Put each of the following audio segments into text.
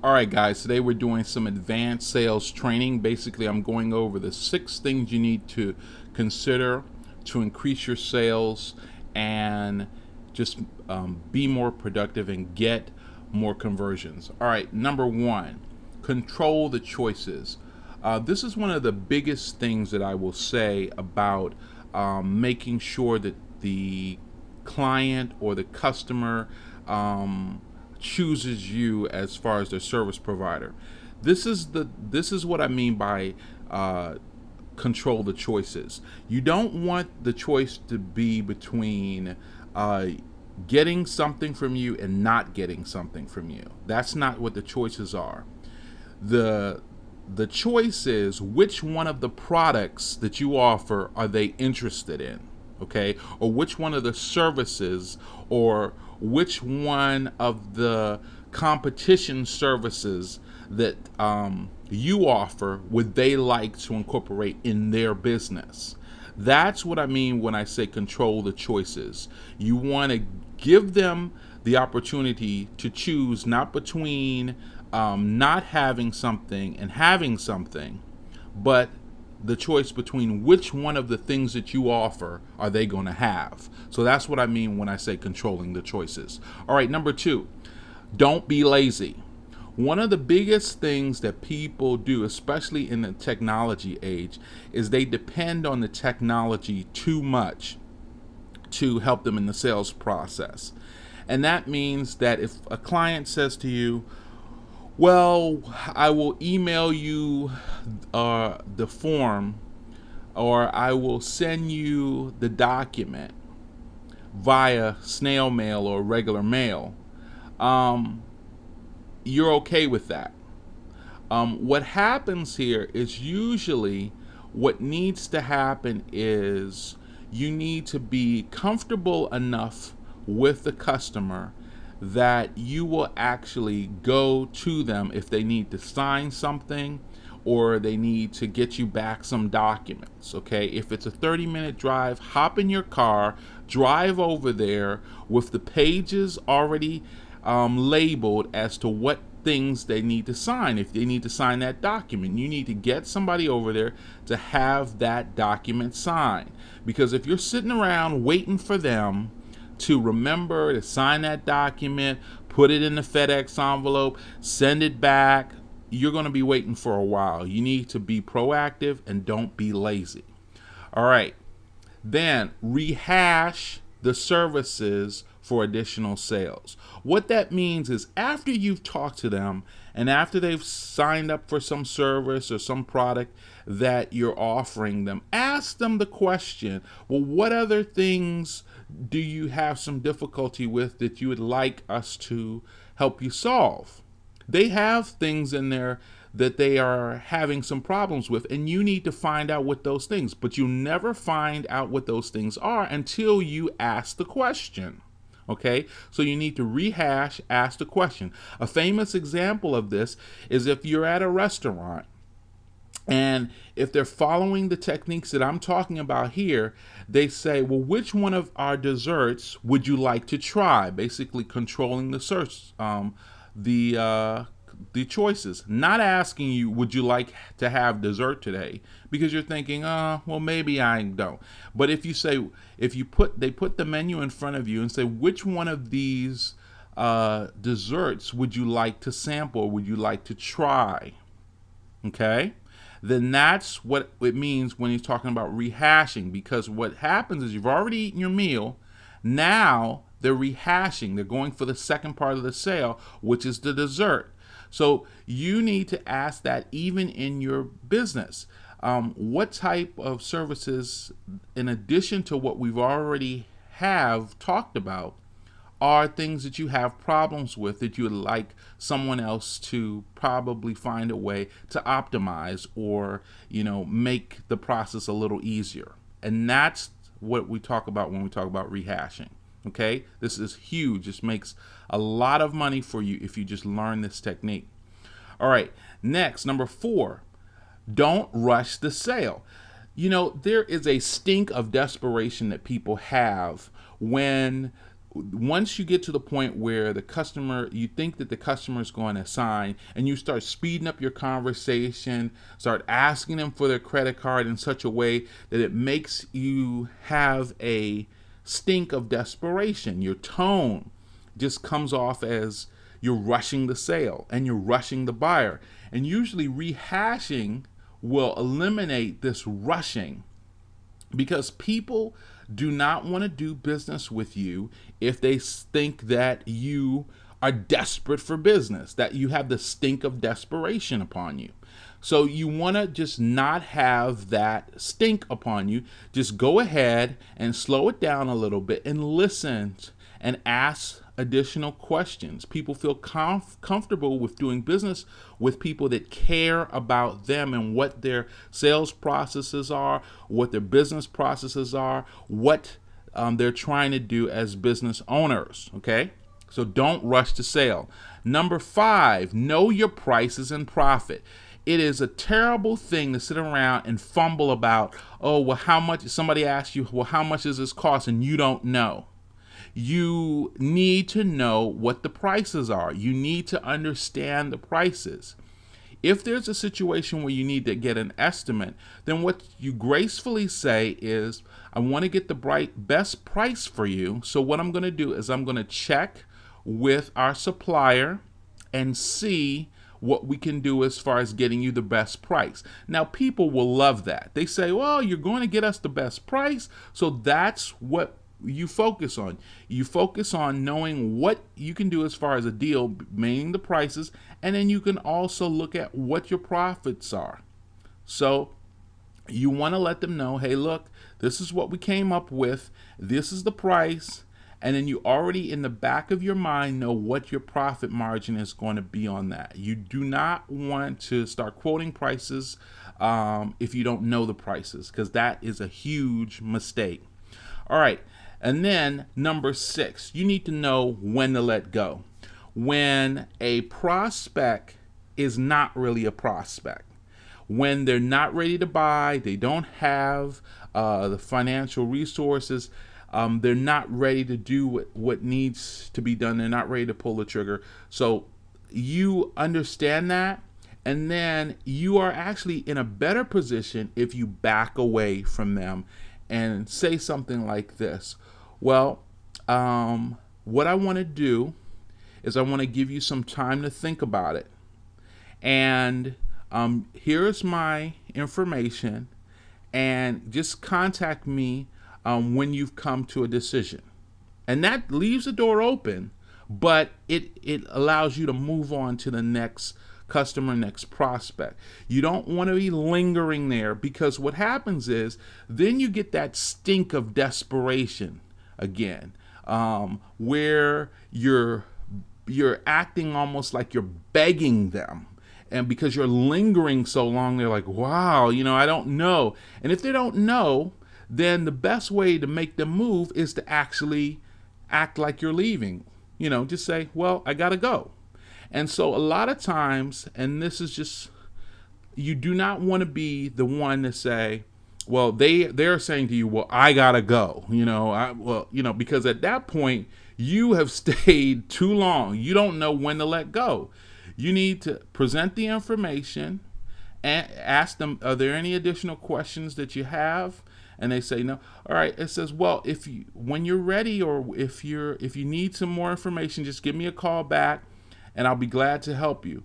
All right, guys, today we're doing some advanced sales training. Basically, I'm going over the 6 things you need to consider to increase your sales and just be more productive and get more conversions. All right, number 1, control the choices. This is one of the biggest things that I will say about making sure that the client or the customer chooses you as far as their service provider. This is what I mean by control the choices. You don't want the choice to be between getting something from you and not getting something from you. That's not what the choices are. The choice is which one of the products that you offer are they interested in, okay? Or which one of the services, or which one of the competition services that you offer would they like to incorporate in their business. That's what I mean when I say control the choices. You want to give them the opportunity to choose, not between not having something and having something, but the choice between which one of the things that you offer are they going to have. So that's what I mean when I say controlling the choices. All right, number 2, don't be lazy. One of the biggest things that people do, especially in the technology age, is they depend on the technology too much to help them in the sales process. And that means that if a client says to you, well, I will email you the form, or I will send you the document via snail mail or regular mail, you're okay with that. What happens here is usually what needs to happen is you need to be comfortable enough with the customer that you will actually go to them if they need to sign something or they need to get you back some documents, okay? If it's a 30-minute drive, hop in your car, drive over there with the pages already labeled as to what things they need to sign. If they need to sign that document, you need to get somebody over there to have that document signed. Because if you're sitting around waiting for them to remember to sign that document, put it in the FedEx envelope, send it back, you're going to be waiting for a while. You need to be proactive and don't be lazy. All right. Then rehash the services for additional sales. What that means is after you've talked to them and after they've signed up for some service or some product that you're offering them, ask them the question, well, what other things do you have some difficulty with that you would like us to help you solve? They have things in there that they are having some problems with, and you need to find out what those things, but you never find out what those things are until you ask the question. Okay, so you need to rehash, ask the question. A famous example of this is if you're at a restaurant and if they're following the techniques that I'm talking about here, they say, well, which one of our desserts would you like to try? Basically controlling the search, the choices, not asking you, would you like to have dessert today? Because you're thinking, well, maybe I don't. But if you say, they put the menu in front of you and say, which one of these desserts would you like to sample? Would you like to try? Okay. Then that's what it means when he's talking about rehashing, because what happens is you've already eaten your meal. Now they're rehashing. They're going for the second part of the sale, which is the dessert. So you need to ask that even in your business. What type of services, in addition to what we've already have talked about, are things that you have problems with that you would like someone else to probably find a way to optimize or, make the process a little easier. And that's what we talk about when we talk about rehashing. Okay, this is huge. This makes a lot of money for you if you just learn this technique. All right, next, number 4, don't rush the sale. There is a stink of desperation that people have when Once you get to the point where the customer, you think that the customer is going to sign, and you start speeding up your conversation, start asking them for their credit card in such a way that it makes you have a stink of desperation. Your tone just comes off as you're rushing the sale and you're rushing the buyer. And usually rehashing will eliminate this rushing, because people do not want to do business with you if they think that you are desperate for business, that you have the stink of desperation upon you. So you want to just not have that stink upon you. Just go ahead and slow it down a little bit and listen and ask additional questions. People feel comfortable with doing business with people that care about them and what their sales processes are, what their business processes are, what they're trying to do as business owners. Okay? So don't rush to sale. Number 5, know your prices and profit. It is a terrible thing to sit around and fumble about, oh, well, how much, somebody asks you, well, how much does this cost? And you don't know. You need to know what the prices are. You need to understand the prices. If there's a situation where you need to get an estimate, then what you gracefully say is, I want to get the best price for you. So what I'm going to do is I'm going to check with our supplier and see what we can do as far as getting you the best price. Now, people will love that. They say, well, you're going to get us the best price. So that's what you focus on. You focus on knowing what you can do as far as a deal, meaning the prices, and then you can also look at what your profits are. So you want to let them know, hey, look, this is what we came up with. This is the price. And then you already in the back of your mind know what your profit margin is going to be on that. You do not want to start quoting prices if you don't know the prices, because that is a huge mistake. All right. And then number 6, you need to know when to let go. When a prospect is not really a prospect, when they're not ready to buy, they don't have the financial resources, they're not ready to do what needs to be done, they're not ready to pull the trigger. So you understand that, and then you are actually in a better position if you back away from them and say something like this. Well, what I want to do is I want to give you some time to think about it. And here's my information, and just contact me when you've come to a decision. And that leaves the door open, but it allows you to move on to the next customer, next prospect. You don't want to be lingering there, because what happens is then you get that stink of desperation again, where you're acting almost like you're begging them. And because you're lingering so long, they're like, wow, I don't know. And if they don't know, then the best way to make them move is to actually act like you're leaving. Just say, well, I gotta go. And so a lot of times, and this is just, you do not want to be the one to say, well, they're saying to you, well, I gotta go, because at that point you have stayed too long. You don't know when to let go. You need to present the information and ask them, are there any additional questions that you have? And they say no. All right. It says, well, when you're ready, or if you need some more information, just give me a call back, and I'll be glad to help you.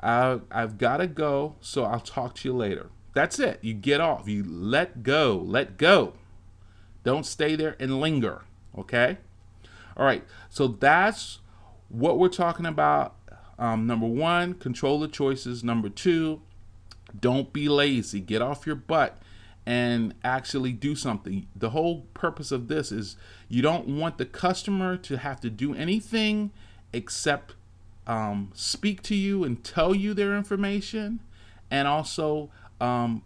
I've got to go, so I'll talk to you later. That's it. You get off. You let go. Let go. Don't stay there and linger. Okay? All right. So that's what we're talking about. Number 1, control the choices. Number 2, don't be lazy. Get off your butt and actually do something. The whole purpose of this is you don't want the customer to have to do anything except speak to you and tell you their information, and also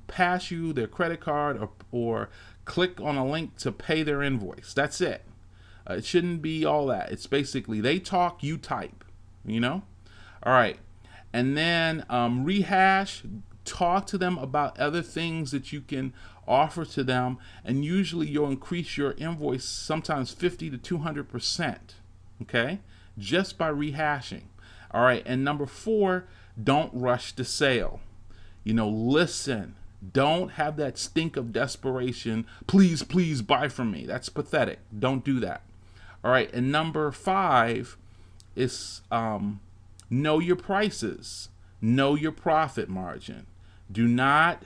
pass you their credit card or click on a link to pay their invoice. That's it. It shouldn't be all that. It's basically they talk, you type, All right. And then rehash, Talk to them about other things that you can offer to them, and usually you'll increase your invoice sometimes 50 to 200%, okay, just by rehashing. All right, and number 4, don't rush the sale. Listen. Don't have that stink of desperation. Please, please buy from me. That's pathetic. Don't do that. All right, and number 5 is know your prices. Know your profit margin. Do not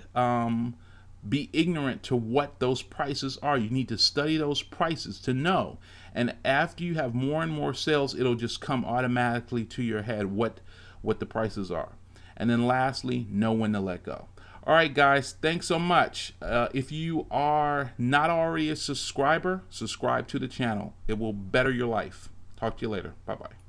be ignorant to what those prices are. You need to study those prices to know. And after you have more and more sales, it'll just come automatically to your head what the prices are. And then lastly, know when to let go. All right, guys, thanks so much. If you are not already a subscriber, subscribe to the channel. It will better your life. Talk to you later. Bye-bye.